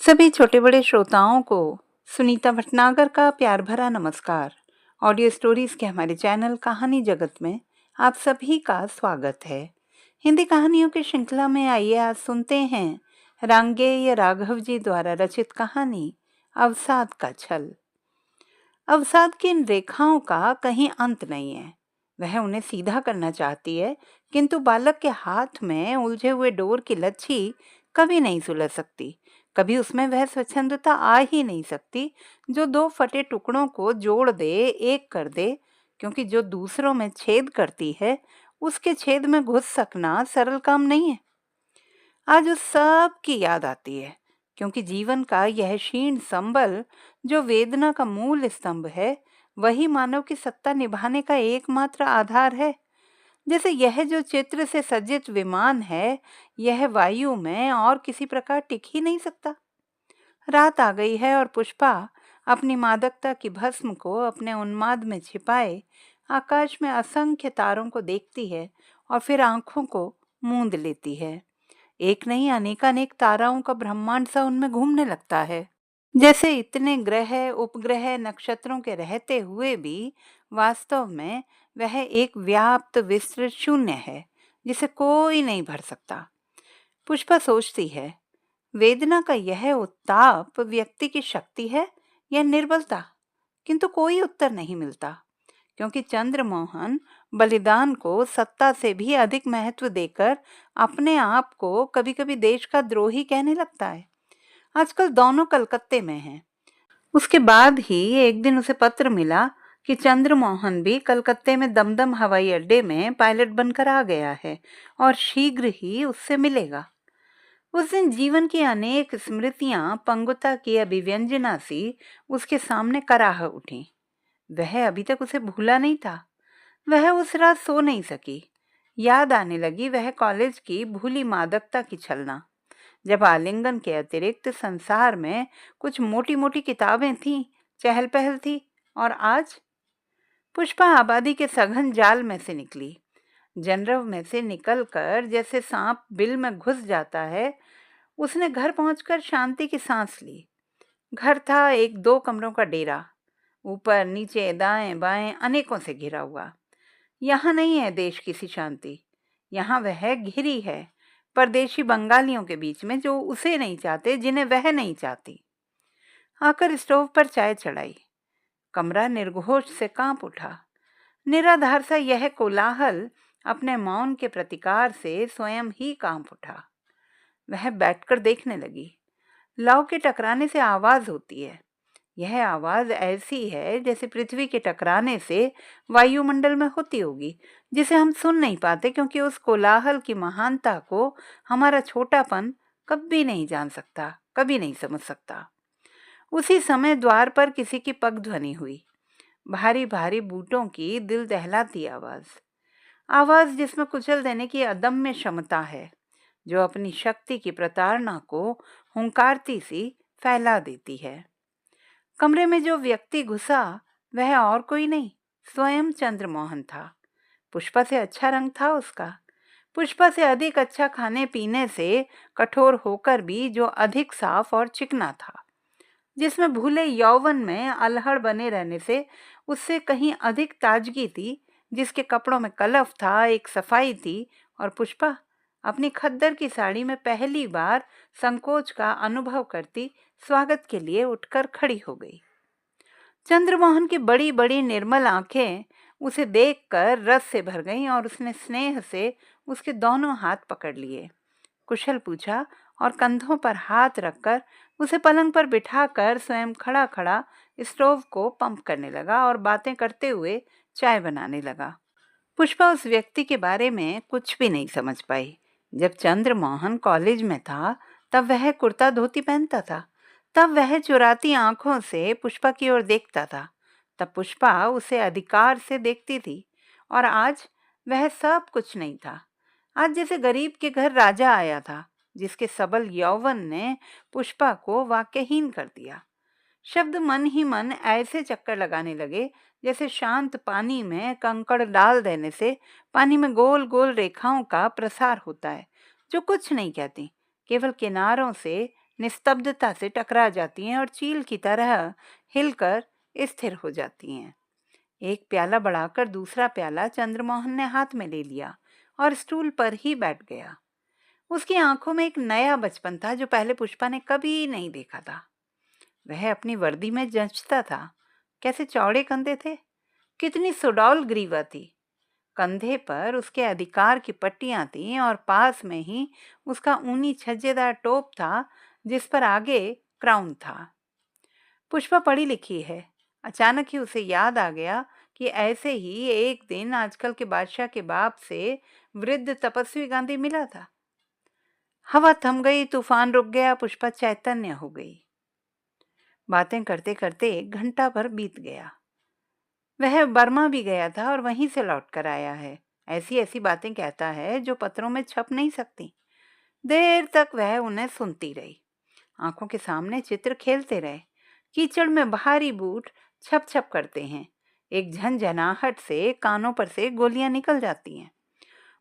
सभी छोटे बड़े श्रोताओं को सुनीता भटनागर का प्यार भरा नमस्कार। ऑडियो स्टोरीज के हमारे चैनल कहानी जगत में आप सभी का स्वागत है। हिंदी कहानियों की श्रृंखला में आइए आज सुनते हैं रांगेय राघव जी द्वारा रचित कहानी अवसाद का छल। अवसाद की इन रेखाओं का कहीं अंत नहीं है। वह उन्हें सीधा करना चाहती है, किंतु बालक के हाथ में उलझे हुए डोर की लच्छी कभी नहीं सुलझ सकती। कभी उसमें वह स्वच्छंदता आ ही नहीं सकती जो दो फटे टुकड़ों को जोड़ दे, एक कर दे। क्योंकि जो दूसरों में छेद करती है, उसके छेद में घुस सकना सरल काम नहीं है। आज उस सब की याद आती है, क्योंकि जीवन का यह क्षीण संबल जो वेदना का मूल स्तंभ है, वही मानव की सत्ता निभाने का एकमात्र आधार है। जैसे यह जो चित्र से सज्जित विमान है, यह वायु में और किसी प्रकार टिक ही नहीं सकता। रात आ गई है और पुष्पा अपनी मादकता की भस्म को अपने उन्माद में छिपाए आकाश में असंख्य तारों को देखती है और फिर आंखों को मूंद लेती है। एक नहीं अनेकानेक ताराओं का ब्रह्मांड सा उनमें घूमने लगता है। जैसे इतने ग्रह उपग्रह नक्षत्रों के रहते हुए भी वास्तव में वह एक व्याप्त विस्तृत शून्य है जिसे कोई नहीं भर सकता। पुष्पा सोचती है, वेदना का यह उत्ताप व्यक्ति की शक्ति है या निर्बलता? किंतु कोई उत्तर नहीं मिलता, क्योंकि चंद्रमोहन बलिदान को सत्ता से भी अधिक महत्व देकर अपने आप को कभी कभी देश का द्रोही कहने लगता है। आजकल दोनों कलकत्ते में हैं। उसके बाद ही एक दिन उसे पत्र मिला कि चंद्रमोहन भी कलकत्ते में दमदम हवाई अड्डे में पायलट बनकर आ गया है और शीघ्र ही उससे मिलेगा। उस दिन जीवन की अनेक स्मृतियां पंगुता की अभिव्यंजना सी उसके सामने कराह उठी। वह अभी तक उसे भूला नहीं था। वह उस रात सो नहीं सकी। याद आने लगी वह कॉलेज की भूली मादकता की छलना, जब आलिंगन के अतिरिक्त संसार में कुछ मोटी मोटी किताबें थीं, चहल पहल थी। और आज पुष्पा आबादी के सघन जाल में से निकली। जनरव में से निकलकर जैसे सांप बिल में घुस जाता है, उसने घर पहुंचकर शांति की सांस ली। घर था एक दो कमरों का डेरा, ऊपर नीचे दाएं बाएं अनेकों से घिरा हुआ। यहाँ नहीं है देश की सी शांति, यहाँ वह घिरी है परदेशी बंगालियों के बीच में, जो उसे नहीं चाहते, जिन्हें वह नहीं चाहती। आकर स्टोव पर चाय चढ़ाई। कमरा निर्घोष से कांप उठा। निराधार सा यह कोलाहल अपने मौन के प्रतिकार से स्वयं ही कांप उठा। वह बैठकर देखने लगी। लौ के टकराने से आवाज होती है। यह आवाज ऐसी है जैसे पृथ्वी के टकराने से वायुमंडल में होती होगी, जिसे हम सुन नहीं पाते, क्योंकि उस कोलाहल की महानता को हमारा छोटापन कभी नहीं जान सकता, कभी नहीं समझ सकता। उसी समय द्वार पर किसी की पगध्वनि हुई। भारी भारी बूटों की दिल दहलाती आवाज, आवाज जिसमें कुचल देने की अदम्य क्षमता है, जो अपनी शक्ति की प्रताड़ना को हुंकारती सी फैला देती है। कमरे में जो व्यक्ति घुसा वह और कोई नहीं, स्वयं चंद्रमोहन था। पुष्पा से अच्छा रंग था उसका, पुष्पा से अधिक अच्छा खाने पीने से कठोर होकर भी जो अधिक साफ और चिकना था, जिसमें भूले यौवन में अल्हड़ बने रहने से उससे कहीं अधिक ताजगी थी, जिसके कपड़ों में कलफ था, एक सफाई थी। और पुष्पा अपनी खद्दर की साड़ी में पहली बार संकोच का अनुभव करती स्वागत के लिए उठकर खड़ी हो गई। चंद्रमोहन की बड़ी बड़ी निर्मल आंखें उसे देखकर रस से भर गईं और उसने स्नेह से उसके दोनों हाथ पकड़ लिए, कुशल पूछा और कंधों पर हाथ रखकर उसे पलंग पर बिठाकर स्वयं खड़ा खड़ा स्टोव को पंप करने लगा और बातें करते हुए चाय बनाने लगा। पुष्पा उस व्यक्ति के बारे में कुछ भी नहीं समझ पाई। जब चंद्रमोहन कॉलेज में था तब वह कुर्ता धोती पहनता था, तब वह चुराती आंखों से पुष्पा की ओर देखता था, तब पुष्पा उसे अधिकार से देखती थी। और आज वह सब कुछ नहीं था। आज जैसे गरीब के घर राजा आया था, जिसके सबल यौवन ने पुष्पा को वाक्यहीन कर दिया। शब्द मन ही मन ऐसे चक्कर लगाने लगे जैसे शांत पानी में कंकड़ डाल देने से पानी में गोल गोल रेखाओं का प्रसार होता है, जो कुछ नहीं कहती, केवल किनारों से निस्तब्धता से टकरा जाती हैं और चील की तरह हिलकर स्थिर हो जाती हैं। एक प्याला बढ़ाकर दूसरा प्याला चंद्रमोहन ने हाथ में ले लिया और स्टूल पर ही बैठ गया। उसकी आंखों में एक नया बचपन था जो पहले पुष्पा ने कभी नहीं देखा था। वह अपनी वर्दी में जंचता था। कैसे चौड़े कंधे थे, कितनी सुडौल ग्रीवा थी। कंधे पर उसके अधिकार की पट्टियां थीं और पास में ही उसका ऊनी छज्जेदार टोप था जिस पर आगे क्राउन था। पुष्पा पढ़ी लिखी है। अचानक ही उसे याद आ गया कि ऐसे ही एक दिन आजकल के बादशाह के बाप से वृद्ध तपस्वी गांधी मिला था। हवा थम गई, तूफान रुक गया, पुष्पा चैतन्य हो गई। बातें करते करते 1 घंटा भर बीत गया। वह बर्मा भी गया था और वहीं से लौट कर आया है। ऐसी ऐसी बातें कहता है जो पत्रों में छप नहीं सकती। देर तक वह उन्हें सुनती रही। आंखों के सामने चित्र खेलते रहे। कीचड़ में भारी बूट छप छप करते हैं। एक झनझनाहट से कानों पर से गोलियां निकल जाती हैं।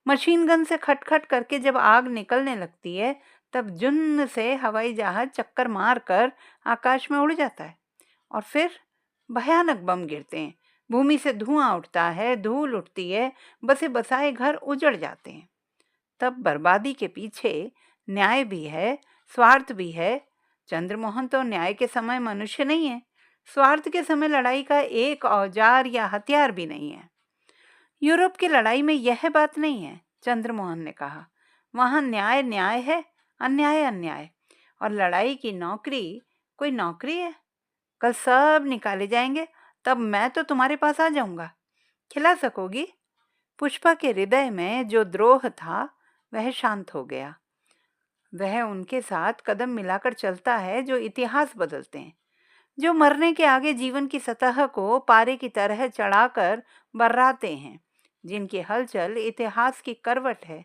मशीन गन से खटखट करके जब आग निकलने लगती है तब जुन्न से हवाई जहाज चक्कर मारकर आकाश में उड़ जाता है और फिर भयानक बम गिरते हैं। भूमि से धुआं उठता है, धूल उठती है, बसे बसाए घर उजड़ जाते हैं। तब बर्बादी के पीछे न्याय भी है, स्वार्थ भी है। चंद्रमोहन तो न्याय के समय मनुष्य नहीं है, स्वार्थ के समय लड़ाई का एक औजार या हथियार भी नहीं है। यूरोप की लड़ाई में यह बात नहीं है, चंद्रमोहन ने कहा। वहां न्याय न्याय है, अन्याय अन्याय। और लड़ाई की नौकरी कोई नौकरी है? कल सब निकाले जाएंगे, तब मैं तो तुम्हारे पास आ जाऊंगा। खिला सकोगी? पुष्पा के हृदय में जो द्रोह था वह शांत हो गया। वह उनके साथ कदम मिलाकर चलता है जो इतिहास बदलते हैं, जो मरने के आगे जीवन की सतह को पारे की तरह चढ़ाकर बर्राते हैं, जिनकी हलचल इतिहास की करवट है,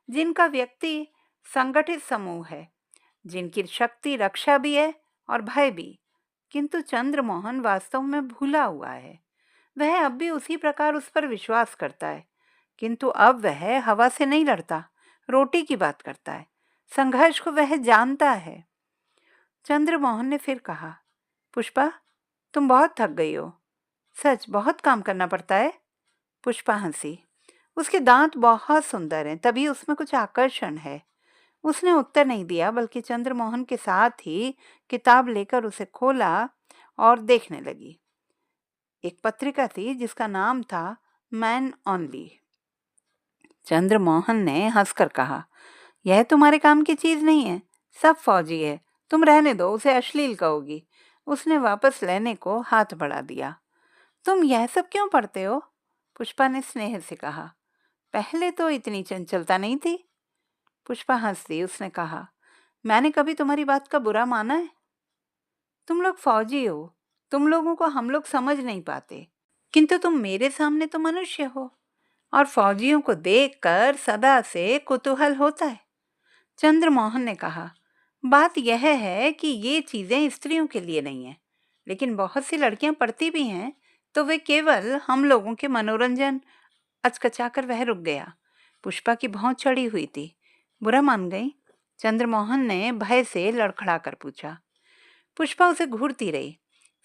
जिनका व्यक्ति संगठित समूह है, जिनकी शक्ति रक्षा भी है और भय भी। किंतु चंद्रमोहन वास्तव में भूला हुआ है। वह अब भी उसी प्रकार उस पर विश्वास करता है, किंतु अब वह हवा से नहीं लड़ता, रोटी की बात करता है। संघर्ष को वह जानता है। चंद्रमोहन ने फिर कहा, पुष्पा, तुम बहुत थक गई हो। सच, बहुत काम करना पड़ता है। पुष्पा हंसी। उसके दांत बहुत सुंदर हैं, तभी उसमें कुछ आकर्षण है। उसने उत्तर नहीं दिया, बल्कि चंद्रमोहन के साथ ही किताब लेकर उसे खोला और देखने लगी। एक पत्रिका थी जिसका नाम था मैन ओनली। चंद्रमोहन ने हंसकर कहा, यह तुम्हारे काम की चीज नहीं है, सब फौजी है, तुम रहने दो, उसे अश्लील कहोगी। उसने वापस लेने को हाथ बढ़ा दिया। तुम यह सब क्यों पढ़ते हो? पुष्पा ने स्नेह से कहा। पहले तो इतनी चंचलता नहीं थी। पुष्पा हंसी। उसने कहा, मैंने कभी तुम्हारी बात का बुरा माना है? तुम लोग फौजी हो, तुम लोगों को हम लोग समझ नहीं पाते, किंतु तुम मेरे सामने तो मनुष्य हो और फौजियों को देखकर सदा से कुतूहल होता है। चंद्रमोहन ने कहा, बात यह है कि ये चीजें स्त्रियों के लिए नहीं है, लेकिन बहुत सी लड़कियां पढ़ती भी हैं, तो वे केवल हम लोगों के मनोरंजन। अचकचाकर वह रुक गया। पुष्पा की भौं चढ़ी हुई थी। बुरा मान गई? चंद्रमोहन ने भय से लड़खड़ाकर पूछा। पुष्पा उसे घूरती रही,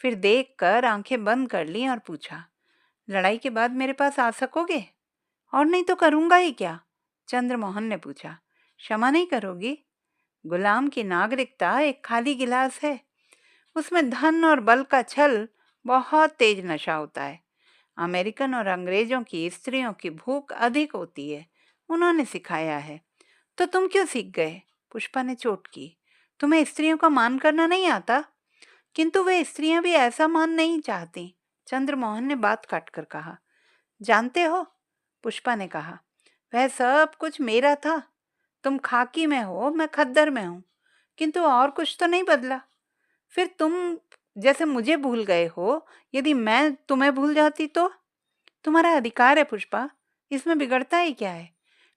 फिर देखकर आंखें बंद कर ली और पूछा, लड़ाई के बाद मेरे पास आ सकोगे? और नहीं तो करूंगा ही क्या? चंद्रमोहन ने पूछा। क्षमा नहीं करोगी? गुलाम की नागरिकता एक खाली गिलास है, उसमें धन और बल का छल बहुत तेज नशा होता है। अमेरिकन और अंग्रेजों की स्त्रियों की भूख अधिक होती है, उन्होंने सिखाया है। तो तुम क्यों सीख गए? पुष्पा ने चोट की। तुम्हें स्त्रियों का मान करना नहीं आता? किंतु वे स्त्रियां भी ऐसा मान नहीं चाहती। चंद्रमोहन ने बात काटकर कहा। जानते हो, पुष्पा ने कहा, वह सब कुछ मेरा था। तुम खाकी में हो, मैं खद्दर में हूं, किंतु और कुछ तो नहीं बदला। फिर तुम जैसे मुझे भूल गए हो, यदि मैं तुम्हें भूल जाती तो? तुम्हारा अधिकार है पुष्पा, इसमें बिगड़ता ही क्या है?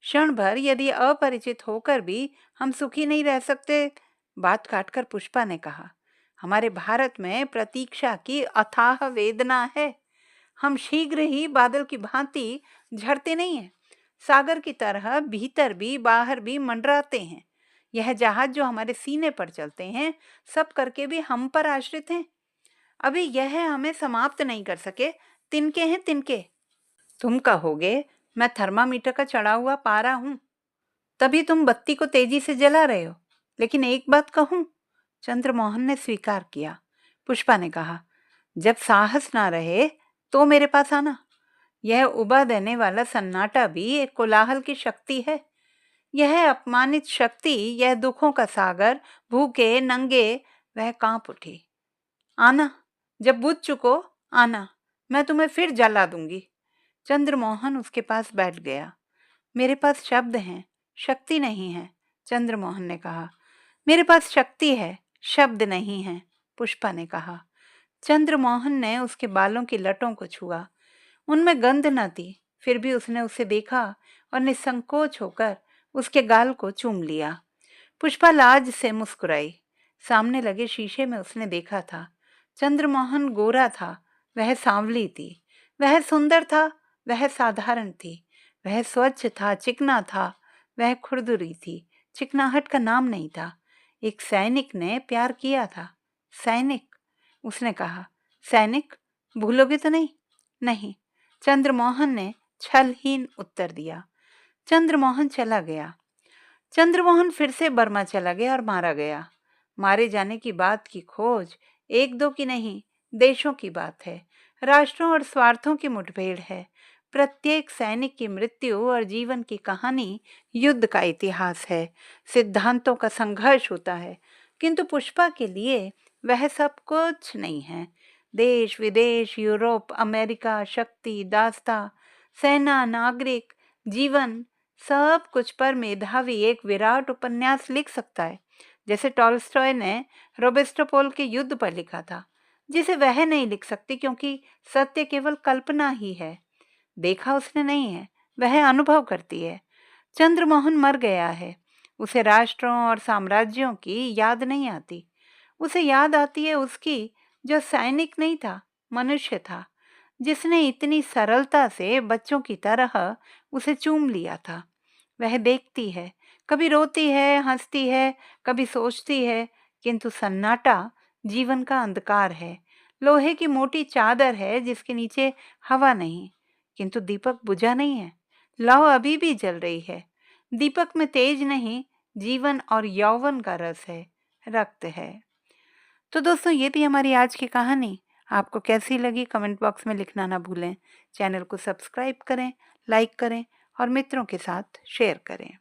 क्षण भर यदि अपरिचित होकर भी हम सुखी नहीं रह सकते? बात काटकर पुष्पा ने कहा, हमारे भारत में प्रतीक्षा की अथाह वेदना है। हम शीघ्र ही बादल की भांति झड़ते नहीं हैं, सागर की तरह भीतर भी बाहर भी मंडराते हैं। यह जहाज जो हमारे सीने पर चलते हैं, सब करके भी हम पर आश्रित हैं। अभी यह हमें समाप्त नहीं कर सके, तिनके हैं तिनके। तुम कहोगे मैं थर्मामीटर का चढ़ा हुआ पारा हूं, तभी तुम बत्ती को तेजी से जला रहे हो। लेकिन एक बात कहूं, चंद्रमोहन ने स्वीकार किया। पुष्पा ने कहा, जब साहस ना रहे तो मेरे पास आना। यह उबा देने वाला सन्नाटा भी एक कोलाहल की शक्ति है। यह अपमानित शक्ति, यह दुखों का सागर, भूखे नंगे, वह कांप उठी। आना, जब बुझ चुको आना, मैं तुम्हें फिर जला दूंगी। चंद्रमोहन उसके पास बैठ गया। मेरे पास शब्द हैं, शक्ति नहीं है, चंद्रमोहन ने कहा। मेरे पास शक्ति है, शब्द नहीं है, पुष्पा ने कहा। चंद्रमोहन ने उसके बालों की लटों को छुआ। उनमें गंध न थी, फिर भी उसने उसे देखा और निसंकोच होकर उसके गाल को चूम लिया। पुष्पा लाज से मुस्कुराई। सामने लगे शीशे में उसने देखा था, चंद्रमोहन गोरा था, वह सांवली थी। वह सुंदर था, वह साधारण थी। वह स्वच्छ था, चिकना था, वह खुरदुरी थी, चिकनाहट का नाम नहीं था। एक सैनिक ने प्यार किया था। सैनिक, उसने कहा। सैनिक, भूलोगे तो नहीं? नहीं, चंद्रमोहन ने छलहीन उत्तर दिया। चंद्रमोहन चला गया। चंद्रमोहन फिर से बर्मा चला गया और मारा गया। मारे जाने की बात की खोज एक दो की नहीं, देशों की बात है। राष्ट्रों और स्वार्थों की मुठभेड़ है। प्रत्येक सैनिक की मृत्यु और जीवन की कहानी युद्ध का इतिहास है। सिद्धांतों का संघर्ष होता है, किंतु पुष्पा के लिए वह सब कुछ नहीं है। देश विदेश, यूरोप, अमेरिका, शक्ति, दास्ता, सेना, नागरिक, जीवन, सब कुछ पर मेधावी एक विराट उपन्यास लिख सकता है, जैसे टॉल्स्टॉय ने रोबेस्टोपोल के युद्ध पर लिखा था, जिसे वह नहीं लिख सकती क्योंकि सत्य केवल कल्पना ही है। देखा उसने नहीं है, वह अनुभव करती है। चंद्रमोहन मर गया है। उसे राष्ट्रों और साम्राज्यों की याद नहीं आती। उसे याद आती है उसकी जो सैनिक नहीं था, मनुष्य था, जिसने इतनी सरलता से बच्चों की तरह उसे चूम लिया था। वह देखती है, कभी रोती है, हंसती है, कभी सोचती है, किंतु सन्नाटा जीवन का अंधकार है। लोहे की मोटी चादर है जिसके नीचे हवा नहीं, किंतु दीपक बुझा नहीं है। लौ अभी भी जल रही है। दीपक में तेज नहीं, जीवन और यौवन का रस है, रक्त है। तो दोस्तों, ये थी हमारी आज की कहानी। आपको कैसी लगी कमेंट बॉक्स में लिखना ना भूलें। चैनल को सब्सक्राइब करें, लाइक करें और मित्रों के साथ शेयर करें।